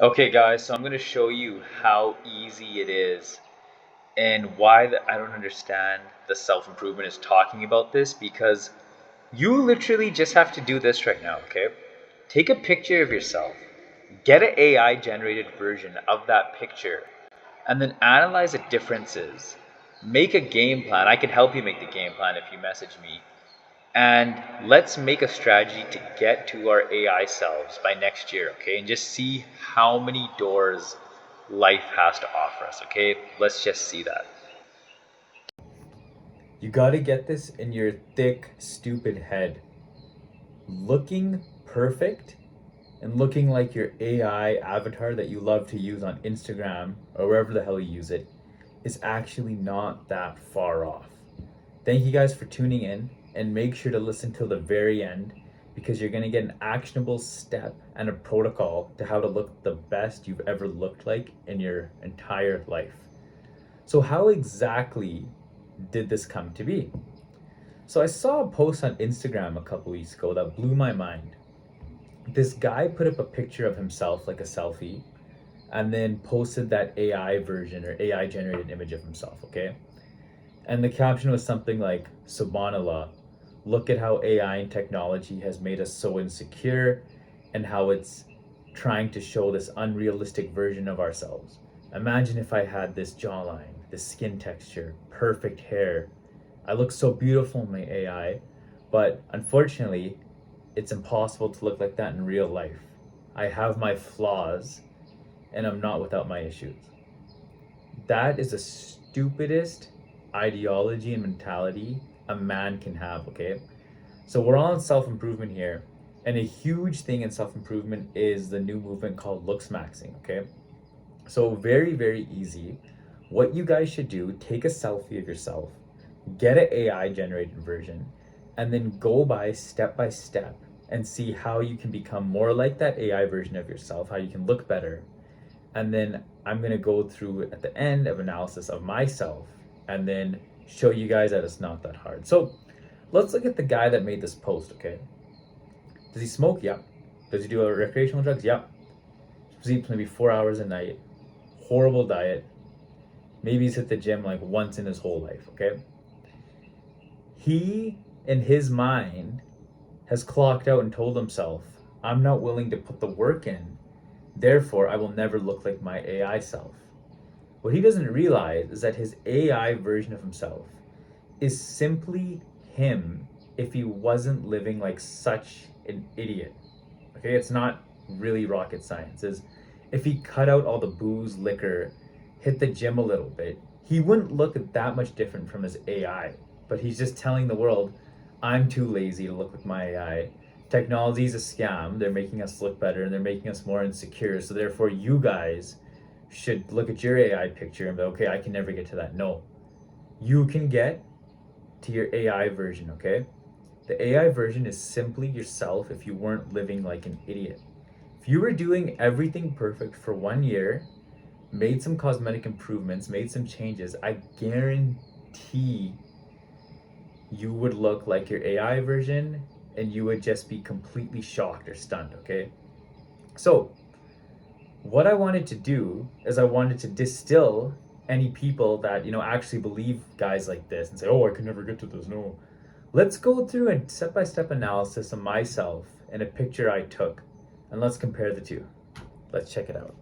Okay, guys, so I'm going to show you how easy it is and why I don't understand the self improvement is talking about this because you literally just have to do this right now, okay? Take a picture of yourself, get an AI generated version of that picture, and then analyze the differences. Make a game plan. I can help you make the game plan if you message me. And let's make a strategy to get to our AI selves by next year, okay? And just see how many doors life has to offer us, okay? Let's just see that. You gotta get this in your thick, stupid head. Looking perfect and looking like your AI avatar that you love to use on Instagram or wherever the hell you use it is actually not that far off. Thank you guys for tuning in and make sure to listen till the very end because you're going to get an actionable step and a protocol to how to look the best you've ever looked like in your entire life. So, how exactly did this come to be? So, I saw a post on Instagram a couple weeks ago that blew my mind. This guy put up a picture of himself, like a selfie, and then posted that AI version or AI generated image of himself, okay? And the caption was something like, Subhanallah, look at how AI and technology has made us so insecure and how it's trying to show this unrealistic version of ourselves. Imagine if I had this jawline, this skin texture, perfect hair. I look so beautiful in my AI, but unfortunately, it's impossible to look like that in real life. I have my flaws and I'm not without my issues. That is the stupidest ideology and mentality a man can have, okay? So we're all in self-improvement here. And a huge thing in self-improvement is the new movement called looks maxing, okay? So very, very easy. What you guys should do, take a selfie of yourself, get an AI generated version, and then go by step and see how you can become more like that AI version of yourself, how you can look better, and then I'm going to go through at the end of analysis of myself and then show you guys that it's not that hard. So let's look at the guy that made this post, okay? Does he smoke? Yeah. Does he do recreational drugs? Yeah. Sleeps maybe 4 hours a night. Horrible diet. Maybe he's hit the gym like once in his whole life, okay? He, in his mind, has clocked out and told himself, I'm not willing to put the work in. Therefore, I will never look like my AI self. What he doesn't realize is that his AI version of himself is simply him if he wasn't living like such an idiot. Okay, it's not really rocket science. Is if he cut out all the booze, liquor, hit the gym a little bit, he wouldn't look that much different from his AI. But he's just telling the world, I'm too lazy to look like my AI. Technology is a scam. They're making us look better and they're making us more insecure. So therefore, you guys should look at your AI picture and be okay, I can never get to that. No, you can get to your AI version, okay? The AI version is simply yourself if you weren't living like an idiot. If you were doing everything perfect for 1 year, made some cosmetic improvements, made some changes, I guarantee you would look like your AI version and you would just be completely shocked or stunned, okay? So, what I wanted to do is I wanted to distill any people that, actually believe guys like this and say, oh, I could never get to this. No. Let's go through a step by step analysis of myself and a picture I took, and let's compare the two. Let's check it out.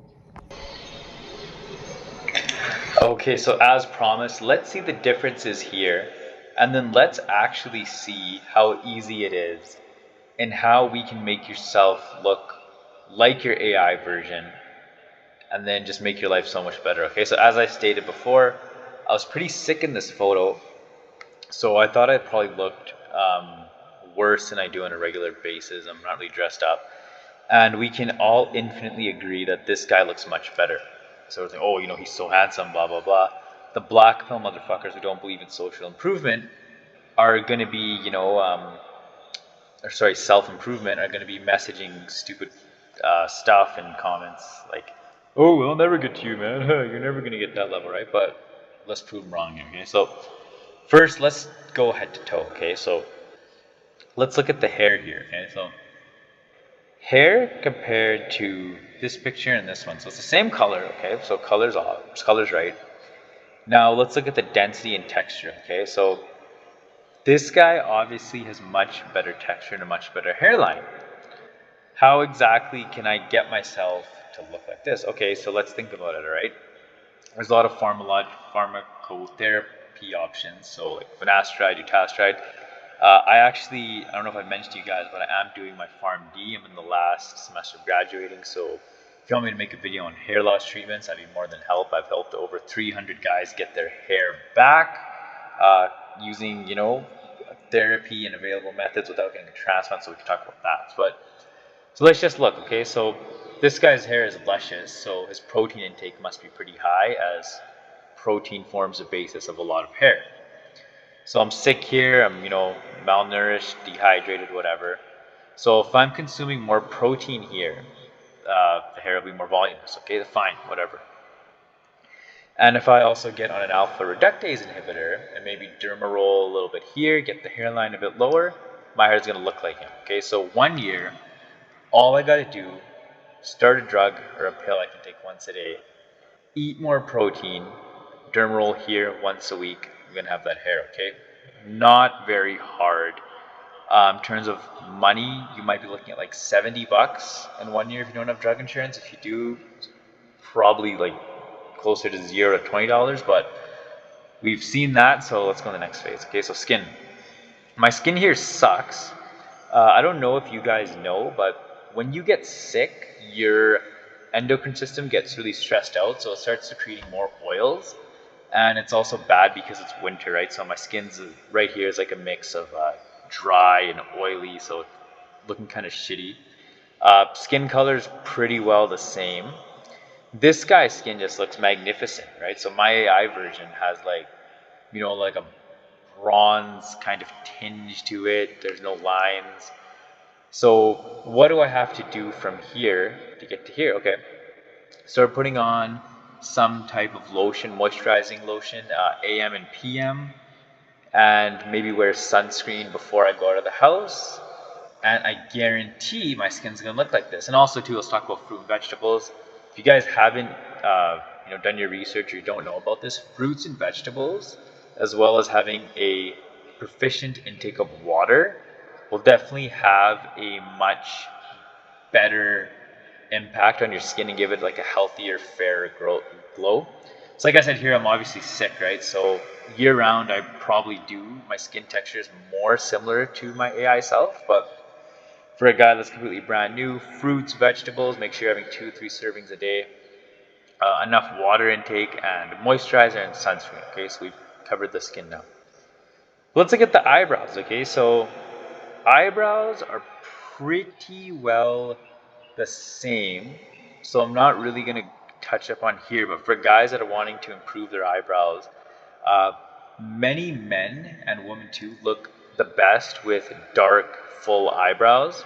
Okay, so as promised, let's see the differences here, and then let's actually see how easy it is and how we can make yourself look like your AI version and then just make your life so much better. Okay, so as I stated before, I was pretty sick in this photo, so I thought I probably looked worse than I do on a regular basis. I'm not really dressed up. And we can all infinitely agree that this guy looks much better. So we're thinking, oh, he's so handsome, blah, blah, blah. The black pill motherfuckers who don't believe in social improvement are going to be, or sorry, self improvement, are going to be messaging stupid stuff in comments like, oh, we'll never get to you, man. You're never going to get that level, right? But let's prove them wrong here, okay? So first, let's go head to toe, okay? So let's look at the hair here, okay? So Hair compared to this picture and this one. So it's the same color, okay? So color's off, color's right. Now let's look at the density and texture, okay? So this guy obviously has much better texture and a much better hairline. How exactly can I get myself to look like this? Okay, so let's think about it, all right? There's a lot of pharmacotherapy options. So like finasteride, dutasteride. I don't know if I mentioned to you guys, but I am doing my PharmD. I'm in the last semester of graduating. So if you want me to make a video on hair loss treatments, I'd be more than help. I've helped over 300 guys get their hair back using, therapy and available methods without getting a transplant. So we can talk about that. So let's just look, okay? So this guy's hair is luscious, so his protein intake must be pretty high, as protein forms the basis of a lot of hair. So I'm sick here, I'm, malnourished, dehydrated, whatever. So if I'm consuming more protein here, the hair will be more voluminous, okay? Fine, whatever. And if I also get on an alpha reductase inhibitor and maybe dermaroll a little bit here, get the hairline a bit lower, my hair is going to look like him, okay? So 1 year, all I got to do, start a drug or a pill I can take once a day, eat more protein, dermaroll here once a week, I'm going to have that hair, okay? Not very hard. In terms of money, you might be looking at like $70 in 1 year if you don't have drug insurance. If you do, probably like closer to $0 to $20, but we've seen that, so let's go to the next phase. Okay, so skin. My skin here sucks. I don't know if you guys know, but when you get sick, your endocrine system gets really stressed out, so it starts secreting more oils. And it's also bad because it's winter, right? So my skin's right here is like a mix of dry and oily, so it's looking kind of shitty. Skin color's pretty well the same. This guy's skin just looks magnificent, right? So my AI version has like a bronze kind of tinge to it. There's no lines. So what do I have to do from here to get to here? Okay, start putting on some type of lotion, moisturizing lotion, AM and PM, and maybe wear sunscreen before I go out of the house. And I guarantee my skin's gonna look like this. And also too, let's talk about fruit and vegetables. If you guys haven't done your research or you don't know about this, fruits and vegetables, as well as having a proficient intake of water, will definitely have a much better impact on your skin and give it like a healthier, fairer glow. So like I said here, I'm obviously sick, right? So year round, I probably do. My skin texture is more similar to my AI self, but for a guy that's completely brand new, fruits, vegetables, make sure you're having 2-3 servings a day, enough water intake, and moisturizer and sunscreen. Okay, so we've covered the skin now. Let's look at the eyebrows. Okay, so eyebrows are pretty well the same, so I'm not really going to touch up on here, but for guys that are wanting to improve their eyebrows, many men and women too look the best with dark, full eyebrows.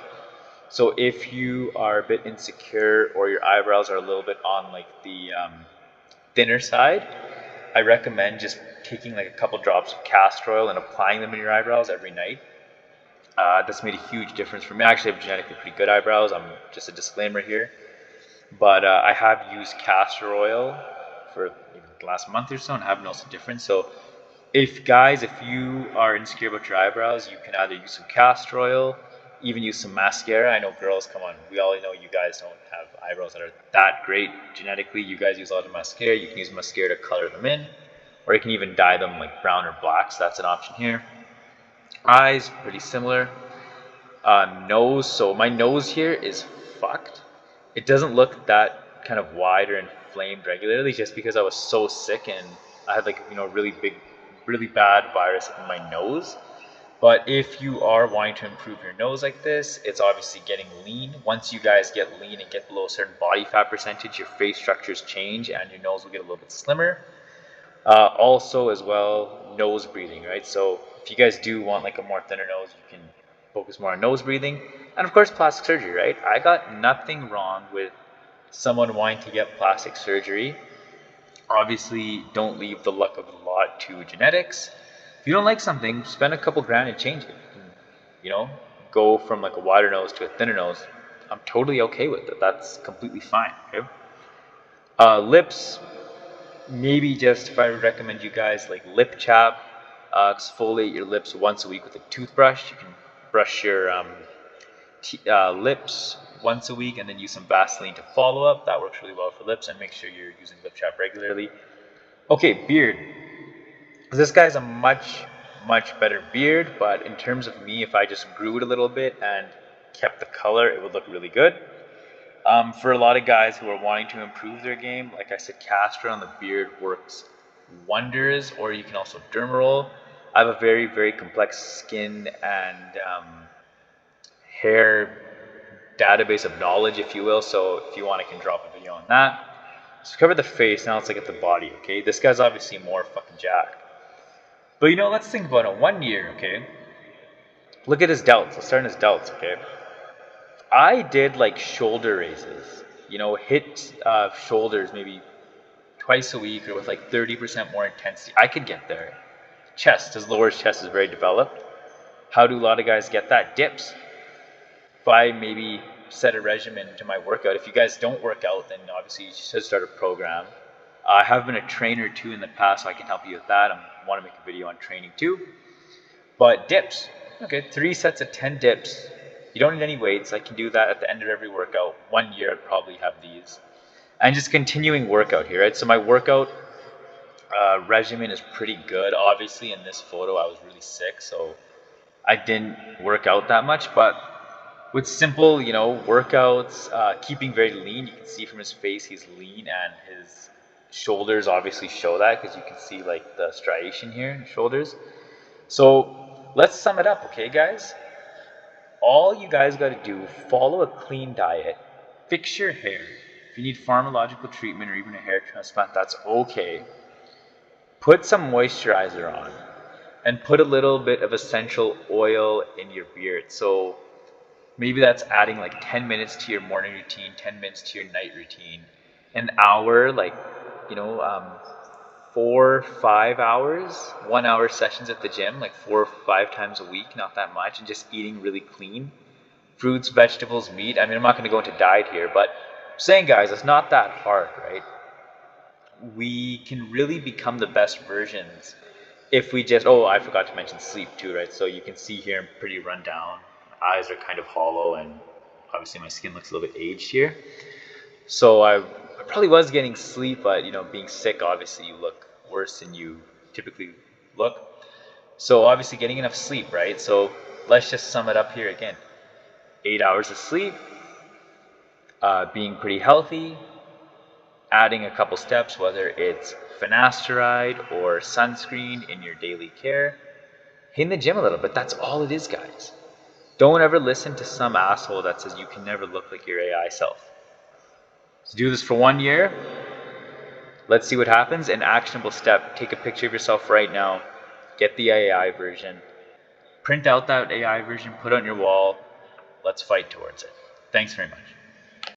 So if you are a bit insecure or your eyebrows are a little bit on like the thinner side, I recommend just taking like a couple drops of castor oil and applying them in your eyebrows every night. That's made a huge difference for me. I actually have genetically pretty good eyebrows. I'm just a disclaimer here. But I have used castor oil for the last month or so and I haven't noticed a difference. So if you are insecure about your eyebrows, you can either use some castor oil, even use some mascara. I know girls, come on, we all know you guys don't have eyebrows that are that great genetically. You guys use a lot of mascara. You can use mascara to color them in, or you can even dye them like brown or black. So that's an option here. Eyes, pretty similar. Nose, so my nose here is fucked. It doesn't look that kind of wide or inflamed regularly just because I was so sick and I had really bad virus in my nose. But if you are wanting to improve your nose like this, it's obviously getting lean. Once you guys get lean and get below a certain body fat percentage, your face structures change and your nose will get a little bit slimmer. Also as well, nose breathing, right? So if you guys do want like a more thinner nose, you can focus more on nose breathing. And of course, plastic surgery, right? I got nothing wrong with someone wanting to get plastic surgery. Obviously, don't leave the luck of the lot to genetics. If you don't like something, spend a couple grand and change it. Go from like a wider nose to a thinner nose. I'm totally okay with it. That's completely fine. Okay. Lips, maybe just if I would recommend you guys like lip chap, exfoliate your lips once a week with a toothbrush. You can brush your lips once a week and then use some Vaseline to follow up. That works really well for lips, and make sure you're using lip chap regularly. Okay, beard. This guy's a much better beard, but in terms of me, if I just grew it a little bit and kept the color, it would look really good. For a lot of guys who are wanting to improve their game, like I said, castor on the beard works wonders, or you can also dermaroll. I have a very complex skin and hair database of knowledge, if you will, so if you want, I can drop a video on that. So cover the face, now let's look at the body, okay? This guy's obviously more fucking jacked. But let's think about it. 1 year, okay? Look at his delts. Let's start on his delts, okay? I did like shoulder raises, hit shoulders maybe twice a week or with like 30% more intensity. I could get there. Chest, his lower chest is very developed. How do a lot of guys get that? Dips. If I maybe set a regimen to my workout, if you guys don't work out, then obviously you should start a program. I have been a trainer too in the past, so I can help you with that. I want to make a video on training too. But dips, okay, 3 sets of 10 dips. You don't need any weights. I can do that at the end of every workout. 1 year I'd probably have these. And just continuing workout here, right? So my workout regimen is pretty good. Obviously in this photo I was really sick, so I didn't work out that much. But with simple, workouts, keeping very lean, you can see from his face he's lean, and his shoulders obviously show that because you can see like the striation here in his shoulders. So let's sum it up, okay, guys? All you guys got to do, follow a clean diet, fix your hair. If you need pharmacological treatment or even a hair transplant, that's okay. Put some moisturizer on and put a little bit of essential oil in your beard. So maybe that's adding like 10 minutes to your morning routine, 10 minutes to your night routine, an hour, like, 4 5 hours, 1 hour sessions at the gym, like 4 or 5 times a week, not that much, and just eating really clean. Fruits, vegetables, meat. I mean, I'm not going to go into diet here, but I'm saying, guys, it's not that hard, right? We can really become the best versions if we just, I forgot to mention sleep too, right? So you can see here I'm pretty run down. My eyes are kind of hollow, and obviously my skin looks a little bit aged here. So I probably was getting sleep, but being sick, obviously you look worse than you typically look. So obviously getting enough sleep, right? So let's just sum it up here again. 8 hours of sleep, being pretty healthy, adding a couple steps, whether it's finasteride or sunscreen in your daily care, hitting the gym a little bit. That's all it is, guys. Don't ever listen to some asshole that says you can never look like your AI self. So do this for 1 year. Let's see what happens. An actionable step: take a picture of yourself right now, get the AI version, print out that AI version, put it on your wall. Let's fight towards it. Thanks very much.